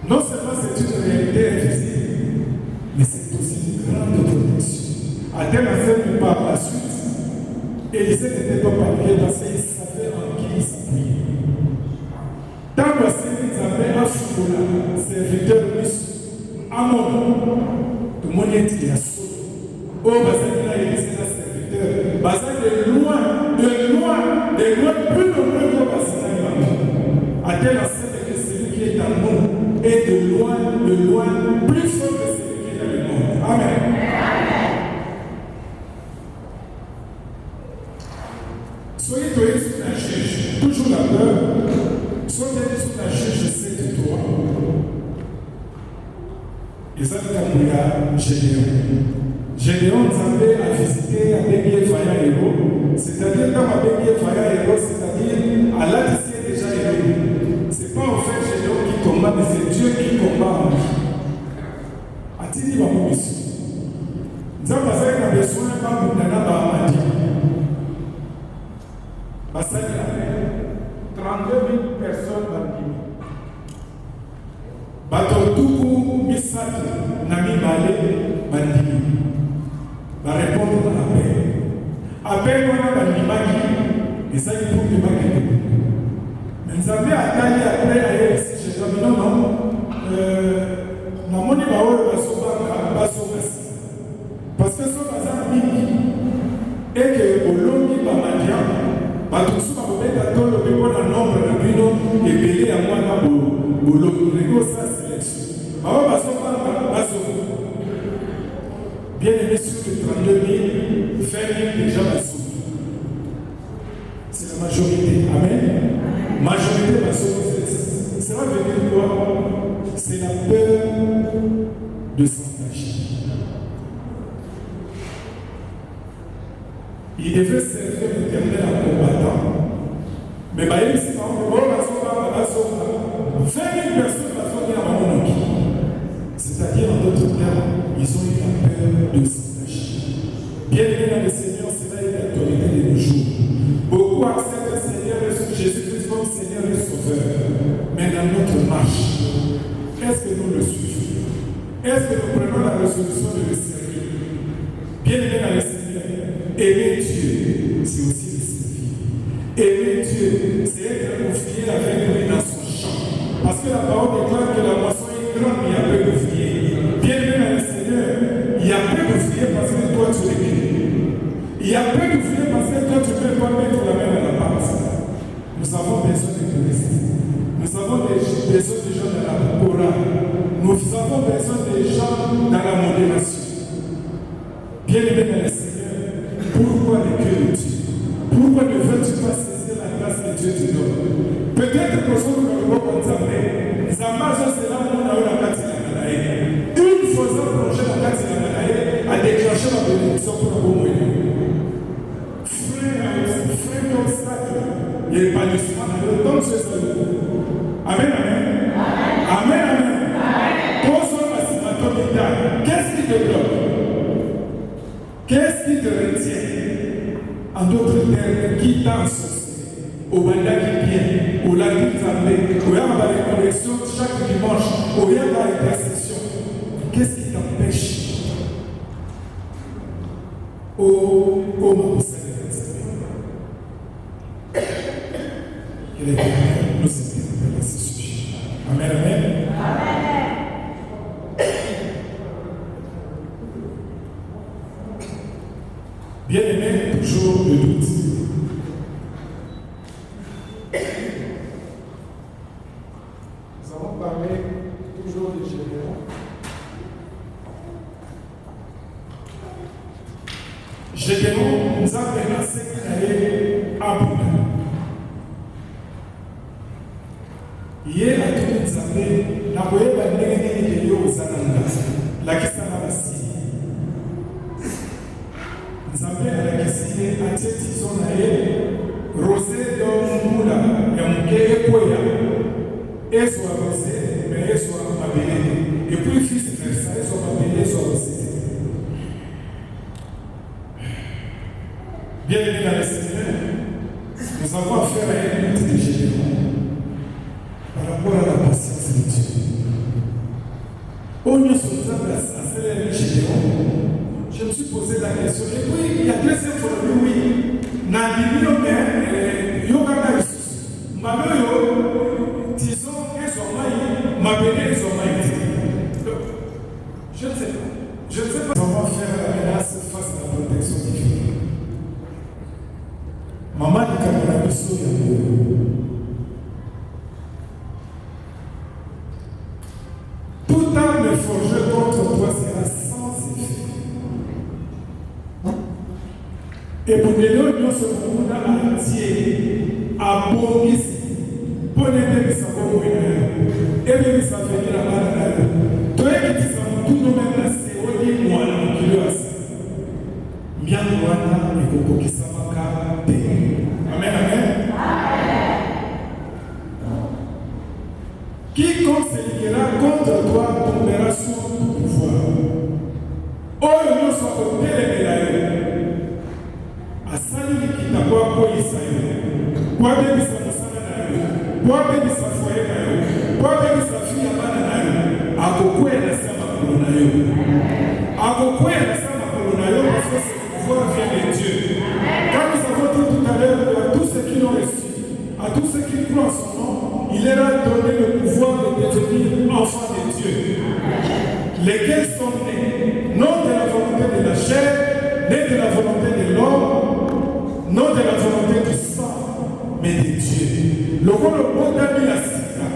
Non seulement c'est une réalité invisible, mais c'est aussi une grande protection. À tel affaire que par la suite, Élisée n'était pas parlé parce qu'il savait en qui il s'appuyait. Tant que ils avaient un chocolat, serviteur russe, Amon, tout le monde est à saut. Oh, Bazak là, Élisée est serviteur. Bazak de loin, plus nombreux que Bazak. À tel affaire que celui qui est en nous est de loin, plus fort que celui qui est dans le monde. Amen. Soyez toyés sous la juge, toujours la peur. Soyez sous la juge, c'est de toi. Et ça, c'est Gédéon. Gédéon savait à visiter à Bégué Faya Héros, c'est-à-dire quand à Bégué Faya Héros, c'est-à-dire à là qui est déjà héros. Ce n'est pas en fait Gédéon qui combat, mais c'est Dieu qui combat. A-t-il dit ma mission? Nous avons besoin de nous donner. Parce qu'il y a 32 000 personnes bandit. Batotuku Misaki Nami Bale bandit. Va répondre à l'appel. Appel on a bandimaki et ça il faut que bandit. Mais nous avons attaqué après à ici chez nous. Non. Namoni baoyo basobaka basobasi. Parce que ce bazar mingi et que olongi bamadia. Batusu bakobeta tolo beko na nombre na bino ebele ya mwana bolongo sa sélection. Bawa basoka baso. Bien aimé sur les 32 000, 20 000 déjà baso. C'est la majorité. Amen. Majorité baso. Cela veut dire quoi? C'est la peur de s'engager. Il devait servir l'Éternel en combattant. Mais il s'est pas en 20 000 personnes à mon qui. C'est-à-dire, en d'autres termes, ils ont eu la peur de s'engager. Bien aimé dans le Seigneur, c'est là l'actualité de nos jours. Beaucoup acceptent le Seigneur Jésus-Christ comme Seigneur et Sauveur. Mais dans notre marche, est-ce que nous le suivons? Est-ce que nous prenons la résolution de le servir? Bien aimé dans le Seigneur, aimer Dieu, c'est aussi le servir. Aimer Dieu, c'est être confié avec lui dans son champ. Parce que la parole déclare que la moisson est grande, mais il y a peu d'ouvriers. Bien aimé dans le Seigneur, il y a peu d'ouvriers parce que toi tu es créé. Il y a peu d'ouvriers parce que toi tu ne peux pas mettre la main dans la pâte. Nous avons besoin de touristes. Nous avons besoin de gens dans la chorale. Nous avons besoin de gens dans la modération. Bien aimé dans le Seigneur, pourquoi ne que le Dieu? Pourquoi ne veux-tu pas saisir la grâce que Dieu te donne? Peut-être que nous sommes dans le monde comme ça, mais Zamazo, c'est là où on a eu la carte de la une fois un projet dans la chrétien, en d'autres termes, qui t'a associé au Banda qui vient, au Latin Zambé, au Yamba les connexions chaque dimanche, au Yamba l'intercession, qu'est-ce qui t'empêche au Moussa que les Éternel nous aide à ce sujet. Amen, amen. Bien-aimé, toujours le doute. Nous avons parlé toujours de Gédéon. Gédéon nous a menacé d'aller à Bouddha. Hier, à tout le monde, la voyée va négliger aux Zananga, la question à la Syrie. Nzambe alakisi atieti zona ye rosé do mula ya muke ekoya ezwa rosé mais ezwa mabele et puis vice versa ezwa mabele ezwa rosé. Bien aimé dans le Seigneur, nous avons affaire à une lutte de Gédéon par rapport à la patience de Dieu. Au lieu de se faire Gédéon, je me suis posé la question. Et puis, il y a deuxième fois, oui, Nandimio, mais Yogana Isus. Mabeyo, disons, Mabene, je ne sais pas. Je ne sais pas comment faire la menace face à la protection divine. Maman de Kamana Bissou tout arme forgée contre toi sera sans effet. Et pour les gens qui se trouvent dans l'entier, à Boris, pour les gens qui sont et les gens qui sont venus là-bas, toi qui disent tout le monde là, c'est au lit, moi, là, qui le a. Bien, moi, là, et Coco qui s'en va. Amen, amen. Quiconque se liguera contre toi tombera sous ton pouvoir. Oh, nous sommes au télémédaillé. Asali likita kwa koyisa yo kwa bebisa mosala na yo kwa bebisa foye na yo kwa bebisa fille ya bana na yo akokwela sa makolo na yo akokwela sa makolo na yo parce que ce pouvoir vient de Dieu. Quand nous avons dit tout à l'heure à tous ceux qui l'ont reçu, à tous ceux qui croient en son nom, il leur a donné le pouvoir de devenir enfants de Dieu, lesquels sont nés non de la volonté de la chair, ni de la volonté de l'homme, non de la volonté du sang, mais de Dieu. Le rôle de Bodami la Sika,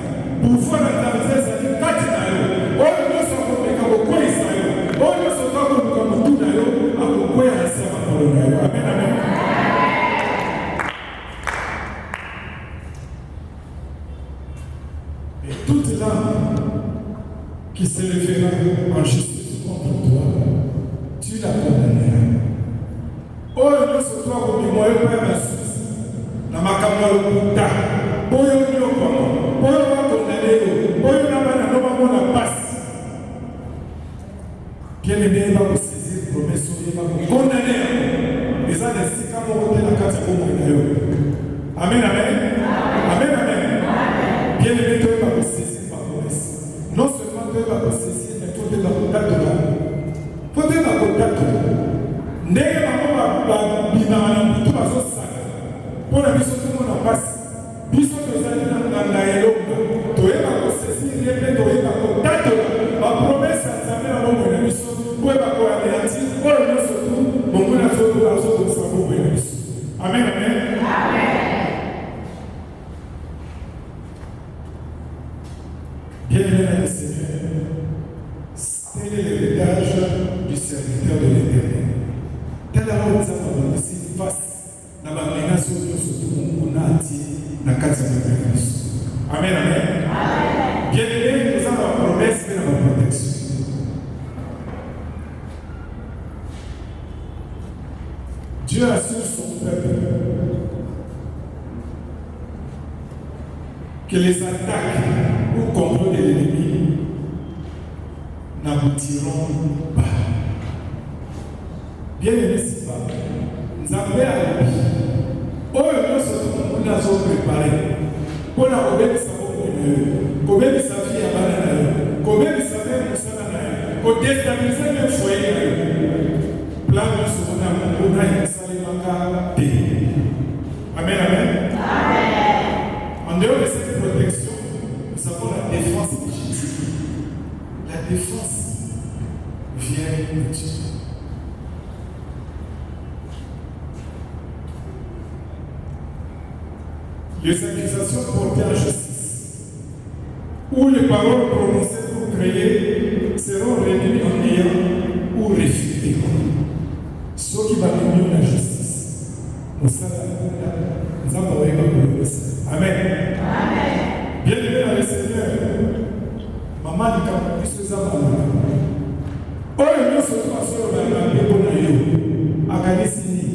pouvoir la tardesse à dire Katinayo, oh nous sommes comme les Kaboko Israël, oh nous sommes comme tout d'ailleurs, à Koko et à Sama. Amen, amen. Et toute l'âme qui s'élèvera en justice contre toi, tu la condamneras. Oh, nous sommes toi au moyen de la Suisse. Na makamwa lokuta. Boyo nyoko. Boyo condamné. Boyo na bana no bana passe. Bien aimé, va vous saisir promesse, va vous condamner. Les années si comme on vote la carte pour moi. Amen, amen. Amen, amen. Bien aimé, toi va vous saisir ma promesse. Non seulement toi va vous saisir, mais toi va vous battre là. Toi va vous battre. Ndenge bango babimaka na mutu bazosaka mpona biso tomona mpasi biso tozali na nganga elonga toyeba kosesir ye mpe toyeba kotatola bapromese ya nzambe na bomoi na biso po yeba koyamela nti oyo nyonso tu bomoi azobongisa bomoi na biso. Amen, amen. Bien-aimé dans le Seigneur, tel est l'héritage du serviteur de l'Éternel. Tel amour nous avons ici face à la menace surtout on a dit la carte de la Amen, amen. Bien aimé, nous avons la promesse et la protection. Dieu assure son peuple que les attaques ou complots de l'ennemi n'aboutiront pas. Bien aimé, c'est pas. Nous avons à l'oublier. Oh, nous sommes préparés. Pour la robette, ça va pour combien de sa vie à Banana, combien de sa vie à Moussalana, pour déstabiliser le foyer. Plan de ce qu'on a mon Salimaka D. Amen, amen. En dehors de cette protection, nous avons la défense de Jésus. La défense vient de Dieu. Les accusations portées à justice ou les paroles prononcées pour créer seront réduites en ayant ou réfutées. Ceux qui va donner la justice, nous avons Amen. Bien aimé dans le Seigneur, maman dit qu'on puisse les avoir. Oh, nous sommes sur la Bible de à Galissini,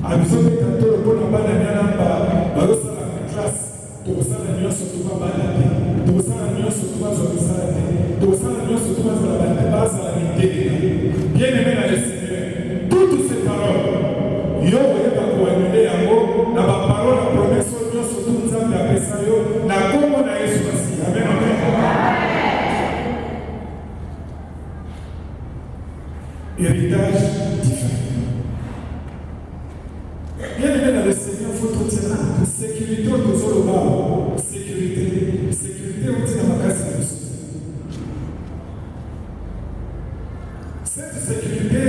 à nous sommes tantôt le bon abat de Nyanamba, Barossa la classe, tout ça la nuit surtout pas balade, tout ça la nuit surtout pas sur le salade, tout ça la nuit surtout pas sur la base à la vérité. Bien aimé dans le Seigneur, toutes ces paroles, yo voyez pas quoi annuler en haut, la parole, la promesse, surtout nous avons appelé ça, la commune à Jésus aussi. Amen, amen. Héritage différent. Bien aimé dans le Seigneur, il faut tout dire. Sécurité au Tozolo, sécurité au Tinamakasse. Cette sécurité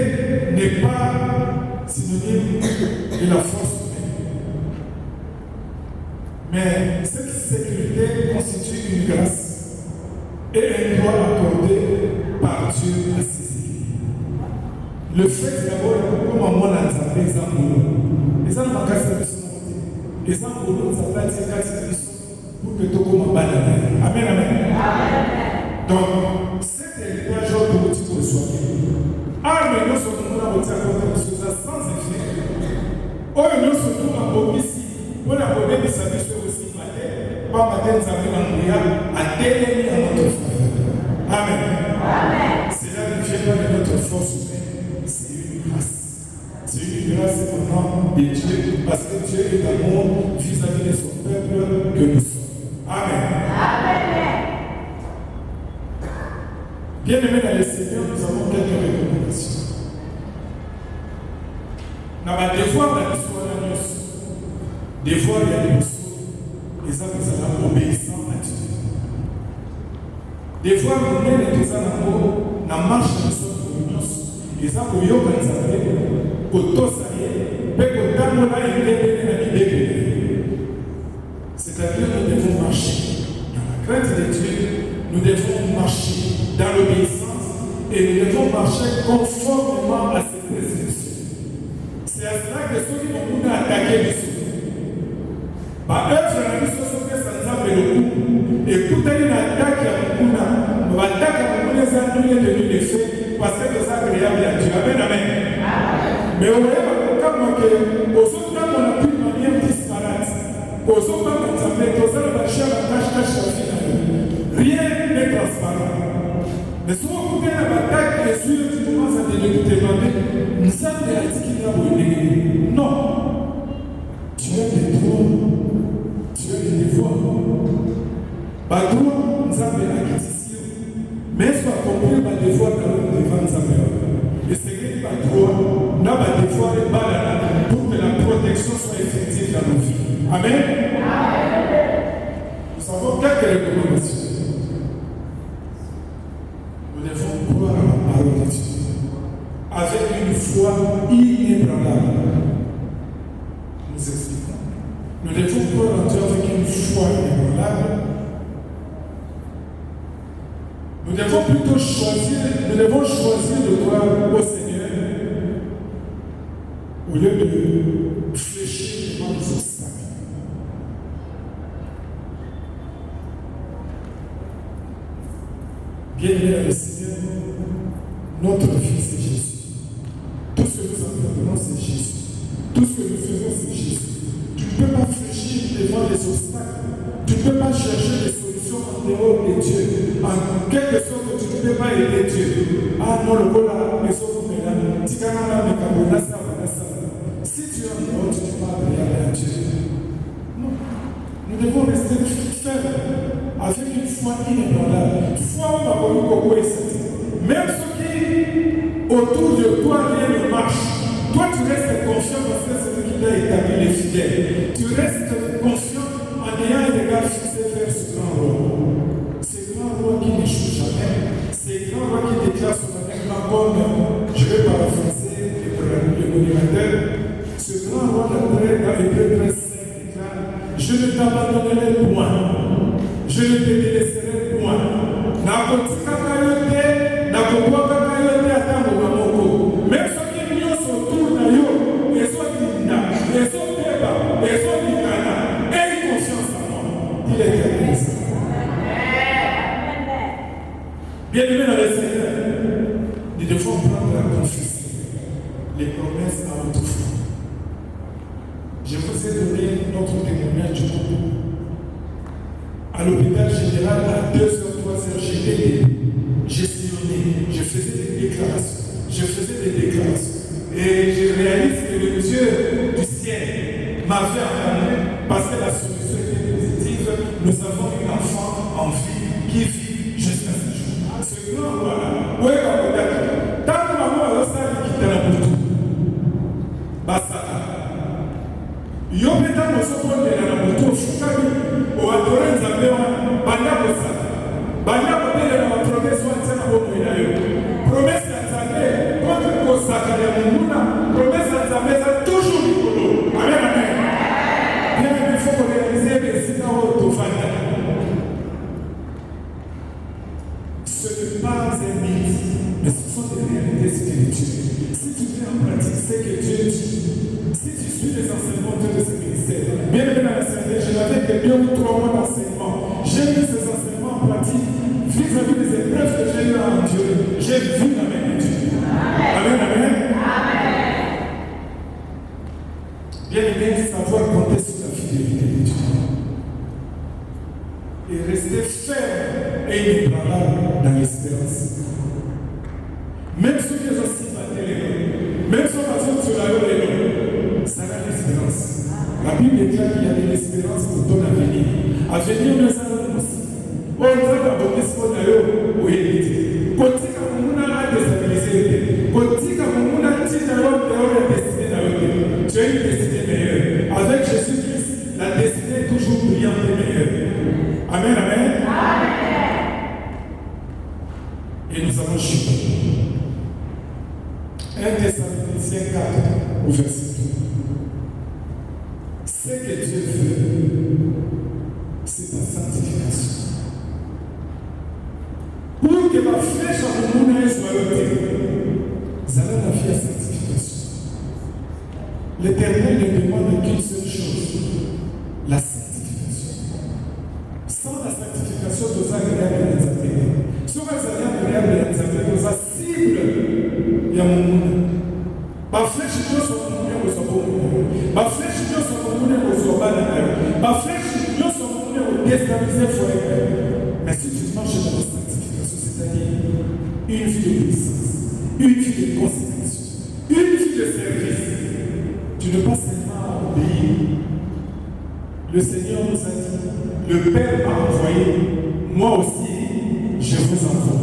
n'est pas synonyme de la force humaine. Mais cette sécurité constitue une grâce et un droit accordé par Dieu à ses élus. Le fait d'abord, comme un monde en les emboulots, les emboulots, les emboulots, ça va être pour que tout le monde banane. Amen, amen. Donc, cet héritage de l'outil pour soi. Ah, mais nous sommes dans le sans effet. Oh, nous sommes en ici. On a beau de sa vie aussi matin, pas matin, ça vient en brouillard, à déléguer à notre faveur. Amen. C'est là que vient pas de notre force humaine. C'est une grâce. C'est une grâce vraiment de Dieu, parce que Dieu est d'amour vis-à-vis de son peuple que nous sommes. Amen. Bien aimé dans le Seigneur, nous avons quelques recommandations. Dans ma devoir, la histoire de la noce. Des fois, il y a des choses, les hommes sont obéissants à Dieu. Des fois, nous sommes les gens dans la marche de son les gens qui ont organisé, c'est-à-dire nous devons marcher. Dans la crainte de Dieu, nous devons marcher dans l'obéissance et nous devons marcher conformément à ses prescriptions. C'est à cela que ceux qui vont attaquer les choses. Par œuvre, la mission sauve sans âme le coup. Écoutez une attaque à Mukuna. Nous attaquons à Mukuna, les annulés de nous les faits, parce que c'est agréable à Dieu. Amen, amen. Mais on voit comme que, aux autres, on a pu de manière disparate. Aux autres, on a fait que ça va chercher la cache rien n'est transparent. Mais si on écoute la bataille, les yeux, tu commences à te demander, nous sommes des Haïtiens. Non. Tu as des droits. Tu as des devoirs. Badou, nous avons des acquisitions. Mais soit compris par des devoirs quand même devant nous avons. Et c'est que par droit, nous avons des devoirs et balades pour que la protection soit effective dans nos vies. Amen. Nous avons quelques recommandations. Nous devons croire à la parole de Dieu avec une foi inébranlable. Nous expliquons. Nous devons croire en Dieu avec une foi inébranlable. Nous devons plutôt choisir, de croire au Seigneur au lieu de fléchir devant les obstacles. Bien-aimé dans le Seigneur, notre vie c'est Jésus. Tout ce que nous apprenons c'est Jésus. Tout ce que nous faisons c'est Jésus. Tu ne peux pas fléchir devant les obstacles. Tu ne peux pas chercher des solutions en dehors de Dieu. En quelque sorte, tu ne peux pas aider Dieu. Ah non, le bon là, mais sauf que là, si tu as ça. Si tu as une autre, tu parles à Dieu. Non. Nous devons rester fermes avec une foi inébranlable. Foi où on va beaucoup même ceux qui autour de toi rien ne marche. Toi, tu restes confiant parce que c'est celui qui t'a établi les fidèles. Tu restes confiant en ayant un regard fixé vers ce grand roi. Ce grand roi qui n'échoue jamais. Ce grand roi qui déclare son avènement comme, je vais paraphraser le moniteur, ce grand roi dans Hébreux 13 déclare, je ne t'abandonnerai point, je ne te délaisserai point. Même ceux qui nous autour de nous, les autres Linda, les autres Eba, les autres Ghana, aient confiance en moi. Il est éternel. Bien-aimés dans le Seigneur, nous devons prendre la confiance, les promesses à notre foi. Je vous ai donné notre témoignage du groupe. À l'hôpital général, à 2h, 3h, j'étais gestionné, je faisais des déclarations. Et je réalise que le Dieu du ciel m'avait entendu parce que la solution était positive. Nous avons un enfant en vie qui vit jusqu'à ce jour. Ce grand roi-là, où est mon date? Tant que maman a ça, il quitte la boutou. Basaka. Yopeta Mosopon de la boutou, Fukami, ou Adoren Zambewa, Banda Bosaka. Banda Bosaka, la promesse, on tient à beaucoup de promesse à Zambé, contre Kosaka de Moumouna, promesse à Zambé, c'est toujours rigolo. Amen, amen. Bien, il faut qu'on réalise les signes au Fanda. Ce n'est pas un mythe, mais ce sont des réalités spirituelles. Si tu mets en pratique ce que Dieu dit, si tu suis les enseignements de ce ministère, bien aimé dans la Seigneur, je n'avais que 2 ou 3 mois d'enseignement. J'ai mis ces enseignements en pratique vis-à-vis des épreuves que j'ai eues en Dieu. J'ai vu la main de Dieu. Amen, amen. Bien aimé, savoir compter sur la fidélité de Dieu. Et rester ferme et inébranlable dans l'espérance. Même ceux qui ont aussi battu les noms, même ceux qui ont sur la les noms, ça a l'espérance. La Bible déclare qu'il y a de l'espérance pour ton avenir. Avenir, nous allons aussi. On va d'abord ce qu'on a eu au héritier. Côté comme on a déstabilisé, côté comme on a dit d'ailleurs la destinée d'ailleurs. Tu as une destinée meilleure. Avec Jésus-Christ, la destinée est toujours brillante et meilleure. Amen, amen. Et nous allons chuter. 1 Thessaloniciens 4, au verset 2. Ce que Dieu veut, c'est ta sanctification. Pour que ma flèche en mon âge soit ôtée, ça va la vie à sanctification. L'Éternel ne demande qu'une seule chose, la sanctification. Sans la sanctification, nous agréable les appeler. Sans les agréable les appeler, nous a cible. Il y a mon monde. Ma flèche ne soit pas mon monde. Ma flèche ne soit pas mon monde. Ma flèche ne soit pas mon monde. Déstabiliser foyer. Mais si tu marches dans la sanctification, c'est-à-dire une vie de puissance, une vie de consécration, une vie de service, tu ne pas seulement obéir. Le Seigneur nous a dit, le Père m'a envoyé, moi aussi, je vous envoie.